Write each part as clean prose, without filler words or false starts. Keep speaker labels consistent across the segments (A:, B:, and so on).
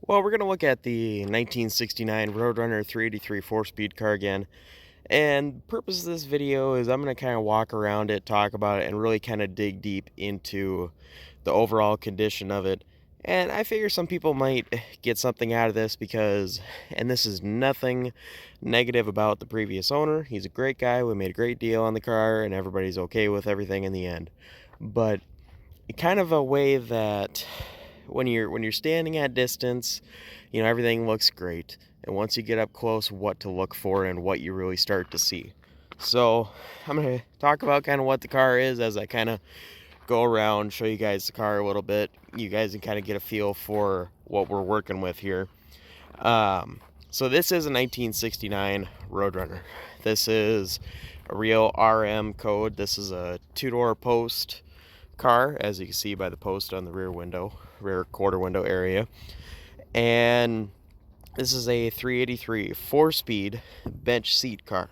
A: Well, we're going to look at the 1969 Roadrunner 383 4-speed car again. And the purpose of this video is I'm going to kind of walk around it, talk about it, and really kind of dig deep into the overall condition of it. And I figure some people might get something out of this because, and this is nothing negative about the previous owner. He's a great guy. We made a great deal on the car, and everybody's okay with everything in the end. But kind of a way that when you're standing at distance, everything looks great, and once you get up close, what to look for and what you really start to see. So I'm going to talk about kind of what the car is as I kind of go around, show you guys the car a little bit. You guys can kind of get a feel for what we're working with here. So this is a 1969 Roadrunner. This is a real RM code. This is a two-door post car, as you can see by the post on the rear quarter window area. And this is a 383 4-speed bench seat car.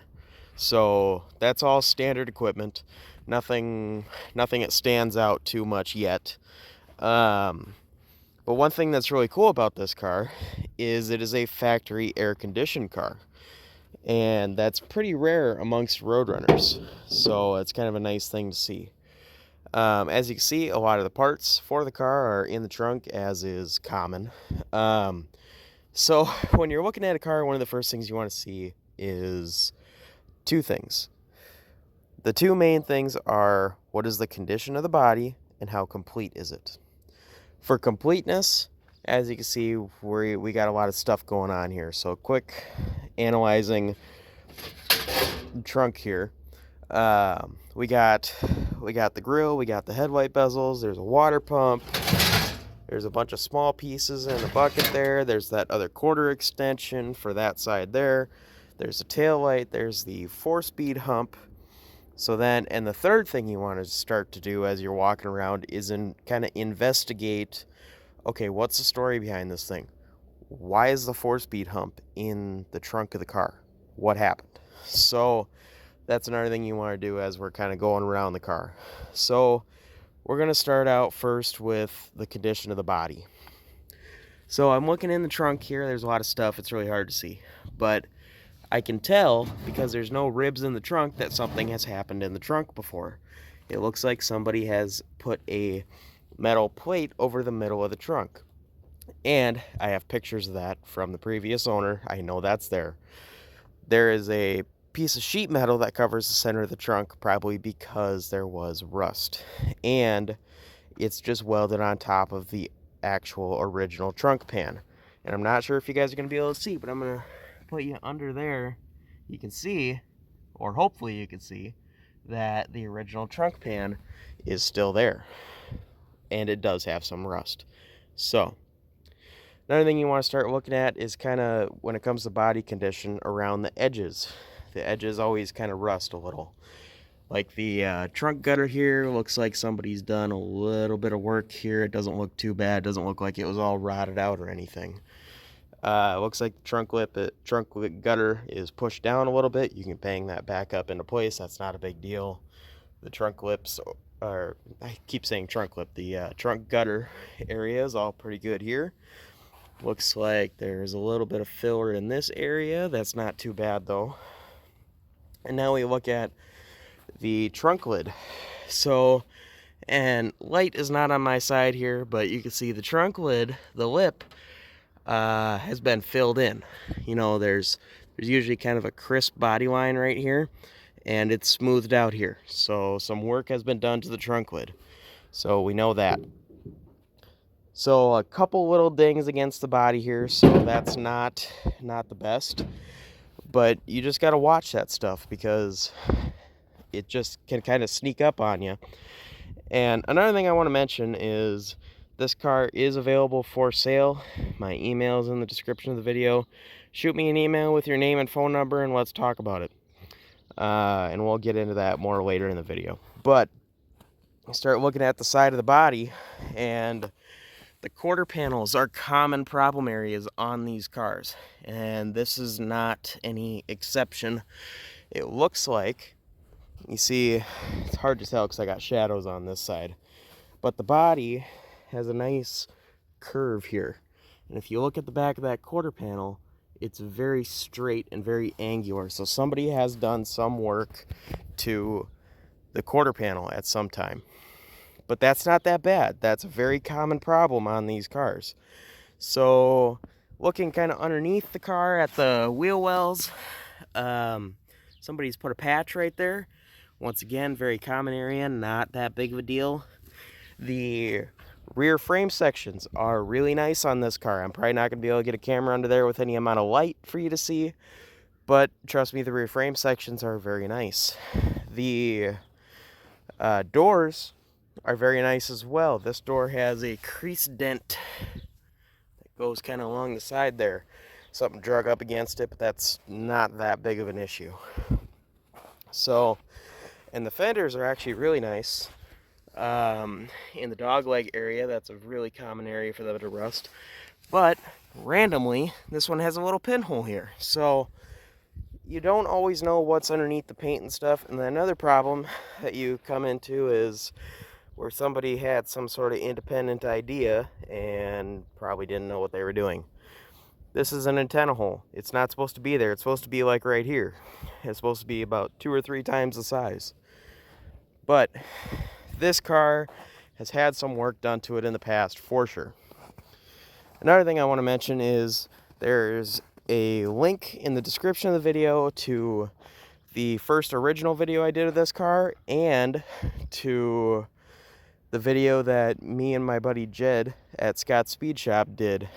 A: So that's all standard equipment. Nothing that stands out too much yet. But one thing that's really cool about this car is it is a factory air-conditioned car. And that's pretty rare amongst Roadrunners. So it's kind of a nice thing to see. As you can see, a lot of the parts for the car are in the trunk, as is common. So when you're looking at a car, one of the first things you want to see is two things. The two main things are, what is the condition of the body and how complete is it? For completeness, as you can see, we got a lot of stuff going on here. So quick analyzing the trunk here. We got the grill, we got the headlight bezels, there's a water pump, there's a bunch of small pieces in the bucket there, there's that other quarter extension for that side there, there's a tail light, there's the 4-speed hump. So then, and the third thing you want to start to do as you're walking around is kind of investigate, okay, what's the story behind this thing? Why is the 4-speed hump in the trunk of the car? What happened? So that's another thing you want to do as we're kind of going around the car. So we're going to start out first with the condition of the body. So I'm looking in the trunk here. There's a lot of stuff. It's really hard to see. But I can tell, because there's no ribs in the trunk, that something has happened in the trunk before. It looks like somebody has put a metal plate over the middle of the trunk. And I have pictures of that from the previous owner. I know that's there. There is a piece of sheet metal that covers the center of the trunk, probably because there was rust. And it's just welded on top of the actual original trunk pan. And I'm not sure if you guys are going to be able to see, but I'm going to put you under there. You can see, or hopefully you can see, that the original trunk pan is still there. And it does have some rust. So another thing you want to start looking at is kind of, when it comes to body condition, around the edges. The edges always kind of rust a little. Like the trunk gutter here, looks like somebody's done a little bit of work here. It doesn't look too bad. It doesn't look like it was all rotted out or anything. Looks like the trunk gutter is pushed down a little bit. You can bang that back up into place. That's not a big deal. The trunk lips, or I keep saying trunk lip, the trunk gutter area is all pretty good here. Looks like there's a little bit of filler in this area. That's not too bad though. And now we look at the trunk lid. So, and light is not on my side here, but you can see the trunk lid, the lip, has been filled in. There's usually kind of a crisp body line right here, and it's smoothed out here. So some work has been done to the trunk lid. So we know that. So a couple little dings against the body here, so that's not the best. But you just got to watch that stuff because it just can kind of sneak up on you. And another thing I want to mention is this car is available for sale. My email is in the description of the video. Shoot me an email with your name and phone number and let's talk about it. And we'll get into that more later in the video. But start looking at the side of the body, and the quarter panels are common problem areas on these cars, and this is not any exception. It looks like, you see, it's hard to tell because I got shadows on this side, but the body has a nice curve here, And if you look at the back of that quarter panel, it's very straight and very angular. So somebody has done some work to the quarter panel at some time. But that's not that bad. That's a very common problem on these cars. So looking kind of underneath the car at the wheel wells, somebody's put a patch right there. Once again, very common area, not that big of a deal. The rear frame sections are really nice on this car. I'm probably not going to be able to get a camera under there with any amount of light for you to see, but trust me, the rear frame sections are very nice. The doors are very nice as well. This door has a crease dent that goes kind of along the side there. Something drug up against it, but that's not that big of an issue. So, and the fenders are actually really nice. In the dog leg area, that's a really common area for them to rust. But randomly, this one has a little pinhole here. So you don't always know what's underneath the paint and stuff. And then another problem that you come into is where somebody had some sort of independent idea and probably didn't know what they were doing. This is an antenna hole. It's not supposed to be there. It's supposed to be like right here. It's supposed to be about 2 or 3 times the size. But this car has had some work done to it in the past, for sure. Another thing I want to mention is there's a link in the description of the video to the first original video I did of this car and to the video that me and my buddy Jed at Scott's Speed Shop did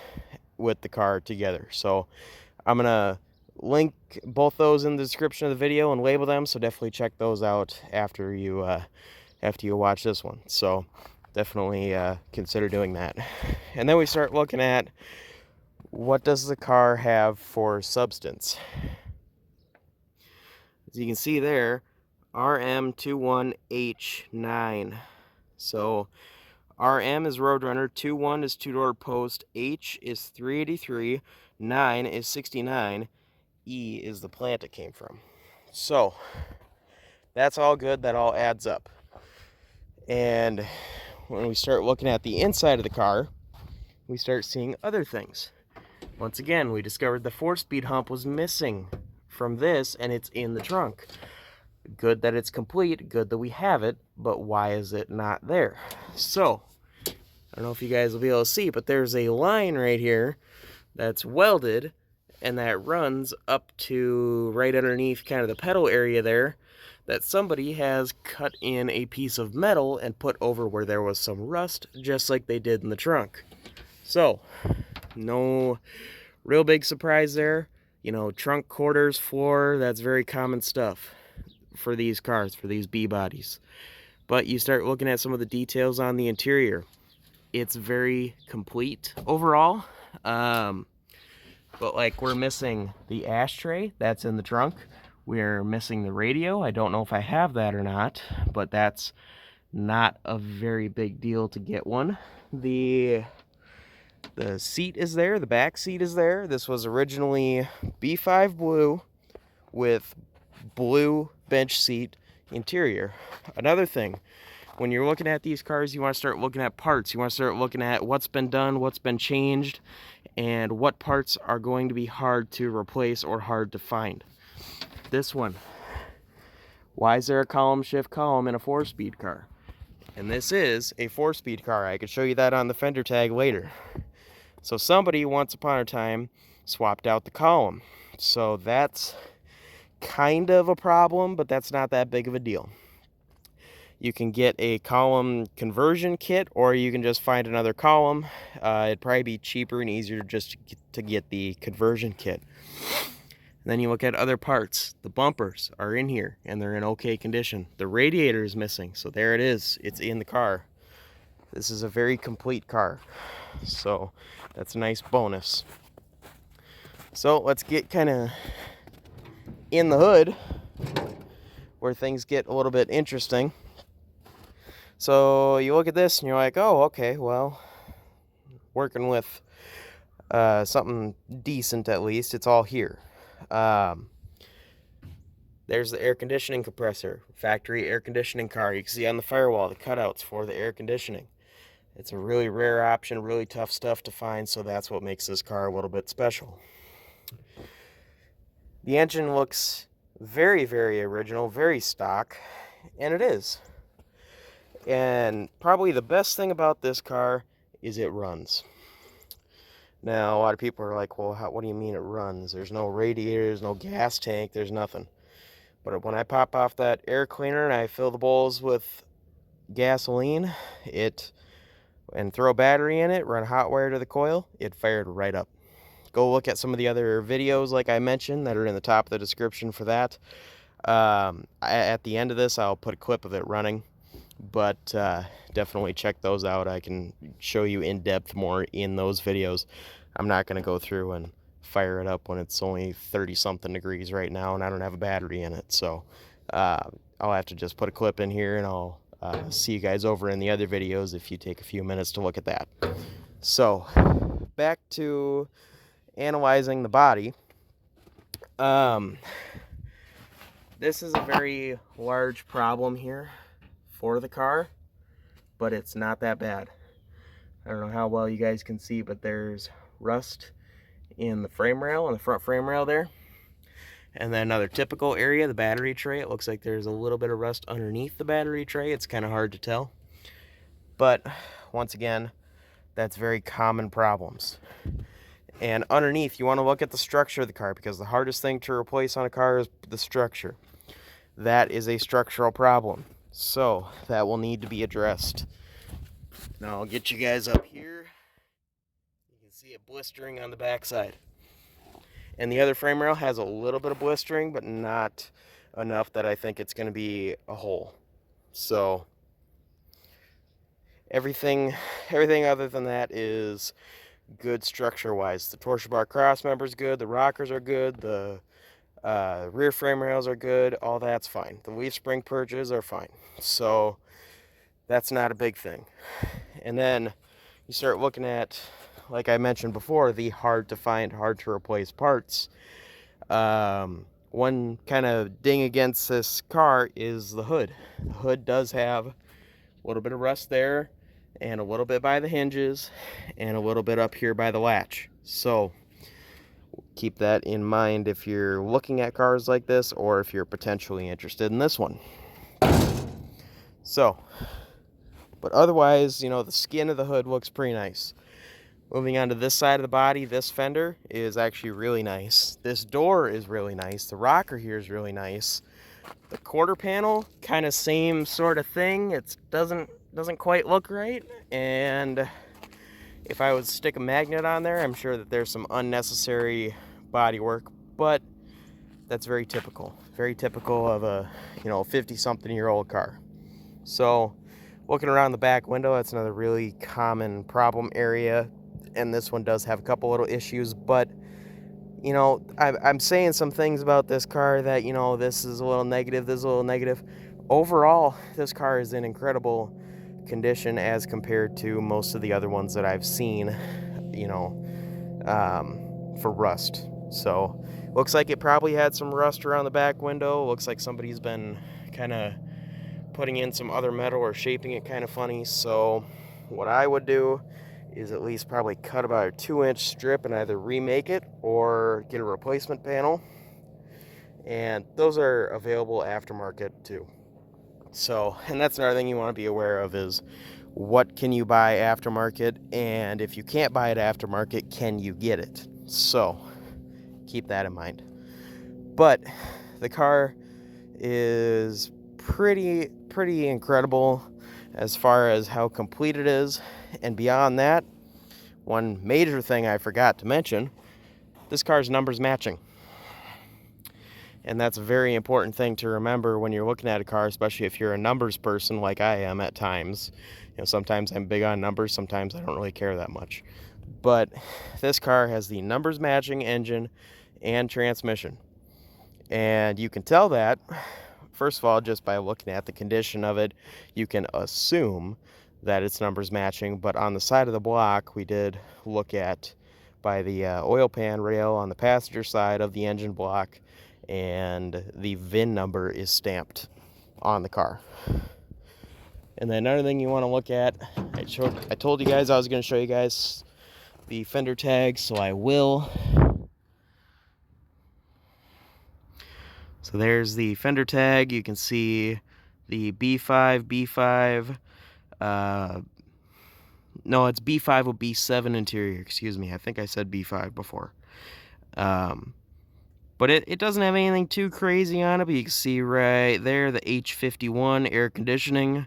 A: with the car together. So I'm going to link both those in the description of the video and label them, so definitely check those out after you watch this one. So definitely consider doing that. And then we start looking at what does the car have for substance. As you can see there, RM21H9. So RM is Roadrunner, 21 is two-door post, H is 383, 9 is 69, E is the plant it came from. So that's all good, that all adds up. And when we start looking at the inside of the car, we start seeing other things. Once again, we discovered the 4-speed hump was missing from this, and it's in the trunk. Good that it's complete, good that we have it, but why is it not there? So, I don't know if you guys will be able to see, but there's a line right here that's welded, and that runs up to right underneath kind of the pedal area there, that somebody has cut in a piece of metal and put over where there was some rust, just like they did in the trunk. So, no real big surprise there. You know, trunk quarters, floor, that's very common stuff for these cars, for these B-bodies. But you start looking at some of the details on the interior. It's very complete overall. But like, we're missing the ashtray, that's in the trunk. We're missing the radio. I don't know if I have that or not, but that's not a very big deal to get one. The seat is there, the back seat is there. This was originally B5 blue with blue bench seat interior. Another thing, when you're looking at these cars, you want to start looking at parts. You want to start looking at what's been done, what's been changed, and what parts are going to be hard to replace or hard to find. This one, why is there a column shift column in a 4-speed car? And this is a 4-speed car. I could show you that on the fender tag later. So somebody, once upon a time, swapped out the column. So that's kind of a problem, but that's not that big of a deal. You can get a column conversion kit, or you can just find another column. It'd probably be cheaper and easier just to get the conversion kit. And then you look at other parts. The bumpers are in here, and they're in okay condition. The radiator is missing, so there it is. It's in the car. This is a very complete car, so that's a nice bonus. So let's get kind of in the hood, where things get a little bit interesting. So you look at this and you're like, oh, okay, well, working with something decent at least. It's all here. There's the air conditioning compressor, factory air conditioning car. You can see on the firewall the cutouts for the air conditioning. It's a really rare option, really tough stuff to find, so that's what makes this car a little bit special. The engine looks very, very original, very stock, and it is. And probably the best thing about this car is it runs. Now, a lot of people are like, well, what do you mean it runs? There's no radiator, there's no gas tank, there's nothing. But when I pop off that air cleaner and I fill the bowls with gasoline, and throw a battery in it, run a hot wire to the coil, it fired right up. Go look at some of the other videos like I mentioned that are in the top of the description for that. At the end of this, I'll put a clip of it running, but definitely check those out. I can show you in depth more in those videos. I'm not going to go through and fire it up when it's only 30 something degrees right now and I don't have a battery in it. So I'll have to just put a clip in here, and I'll see you guys over in the other videos if you take a few minutes to look at that. So back to analyzing the body. This is a very large problem here for the car, but it's not that bad. I don't know how well you guys can see, but there's rust in the frame rail, on the front frame rail there. And then another typical area, the battery tray. It looks like there's a little bit of rust underneath the battery tray. It's kind of hard to tell. But once again, that's very common problems. And underneath, you want to look at the structure of the car, because the hardest thing to replace on a car is the structure. That is a structural problem. So that will need to be addressed. Now I'll get you guys up here. You can see it blistering on the backside. And the other frame rail has a little bit of blistering, but not enough that I think it's going to be a hole. So everything other than that is good structure-wise. The torsion bar cross member is good. The rockers are good. The rear frame rails are good. All that's fine. The leaf spring purges are fine. So that's not a big thing. And then you start looking at, like I mentioned before, the hard to find, hard to replace parts. One kind of ding against this car is the hood. The hood does have a little bit of rust there, and a little bit by the hinges, and a little bit up here by the latch. So keep that in mind if you're looking at cars like this, or if you're potentially interested in this one. So, but otherwise, you know, the skin of the hood looks pretty nice. Moving on to this side of the body, this fender is actually really nice. This door is really nice. The rocker here is really nice. The quarter panel, kind of same sort of thing. It doesn't quite look right. And if I would stick a magnet on there, I'm sure that there's some unnecessary body work, but that's very typical. Very typical of a, 50-something-year-old car. So looking around the back window, that's another really common problem area. And this one does have a couple little issues, but I'm saying some things about this car that, this is a little negative, this is a little negative. Overall, this car is in incredible condition as compared to most of the other ones that I've seen, for rust. So looks like it probably had some rust around the back window. Looks like somebody's been kind of putting in some other metal or shaping it kind of funny. So what I would do is at least probably cut about a 2-inch strip and either remake it or get a replacement panel. And those are available aftermarket too. So, and that's another thing you want to be aware of is what can you buy aftermarket, and if you can't buy it aftermarket, can you get it? So keep that in mind. But the car is pretty incredible as far as how complete it is. And beyond that, one major thing I forgot to mention, this car's numbers matching. And that's a very important thing to remember when you're looking at a car, especially if you're a numbers person like I am at times. Sometimes I'm big on numbers, sometimes I don't really care that much. But this car has the numbers matching engine and transmission. And you can tell that, first of all, just by looking at the condition of it. You can assume that it's numbers matching, but on the side of the block, we did look at by the oil pan rail on the passenger side of the engine block, and the VIN number is stamped on the car. And then another thing you want to look at, I told you guys I was going to show you guys the fender tag, so I will. So there's the fender tag. You can see the B5, no, it's B5 with B7 interior, excuse me. I think I said B5 before. But it doesn't have anything too crazy on it, but you can see right there the H51 air conditioning,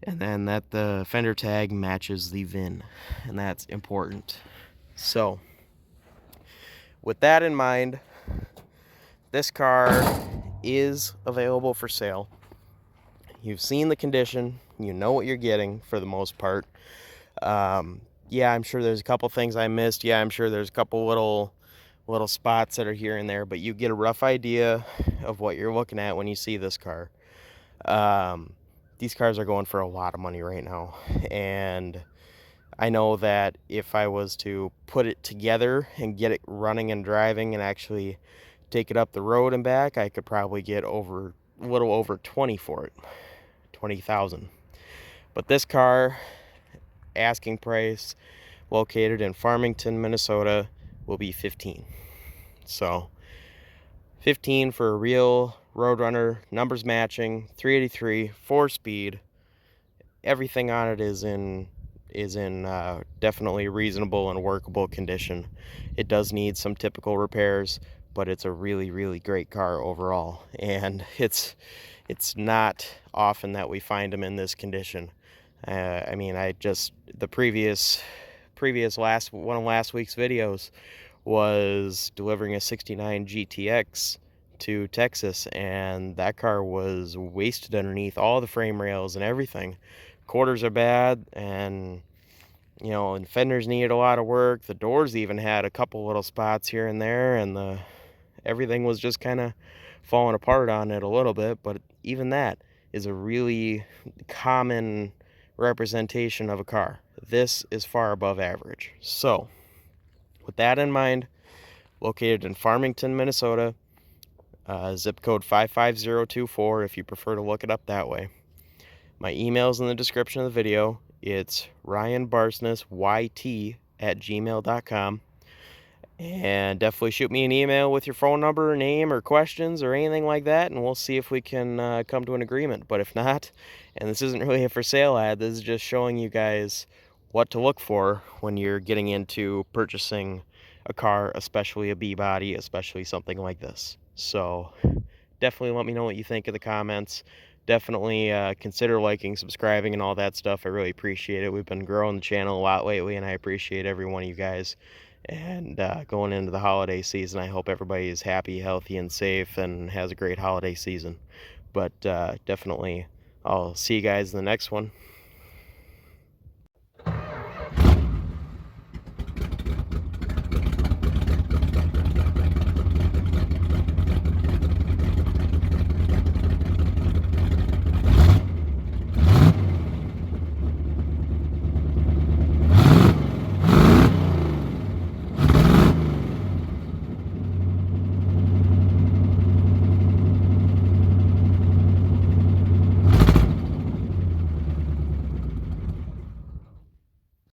A: and then that the fender tag matches the VIN, and that's important. So, with that in mind, this car is available for sale. You've seen the condition, you know what you're getting for the most part. Yeah, I'm sure there's a couple things I missed. Yeah, I'm sure there's a couple little spots that are here and there, but you get a rough idea of what you're looking at when you see this car. These cars are going for a lot of money right now, and I know that if I was to put it together and get it running and driving and actually take it up the road and back, I could probably get a little over 20 for it, 20,000. But this car, asking price, located in Farmington, Minnesota, will be 15. So 15 for a real Roadrunner, numbers matching, 383, 4-speed. Everything on it is in definitely reasonable and workable condition. It does need some typical repairs, but it's a really great car overall, and it's not often that we find them in this condition. I mean, the previous one of last week's videos was delivering a 69 GTX to Texas, and that car was wasted underneath all the frame rails and everything. Quarters are bad, and and fenders needed a lot of work. The doors even had a couple little spots here and there, and everything was just kind of falling apart on it a little bit. But even that is a really common representation of a car. This is far above average. So with that in mind, located in Farmington, Minnesota, zip code 55024 if you prefer to look it up that way. My email's in the description of the video. It's RyanBarsnessYT at gmail.com. And definitely shoot me an email with your phone number, name, or questions, or anything like that, and we'll see if we can come to an agreement. But if not, and this isn't really a for sale ad, this is just showing you guys what to look for when you're getting into purchasing a car, especially a B-body, especially something like this. So definitely let me know what you think in the comments. Definitely consider liking, subscribing, and all that stuff. I really appreciate it. We've been growing the channel a lot lately, and I appreciate every one of you guys. And going into the holiday season, I hope everybody is happy, healthy, and safe, and has a great holiday season. But definitely, I'll see you guys in the next one.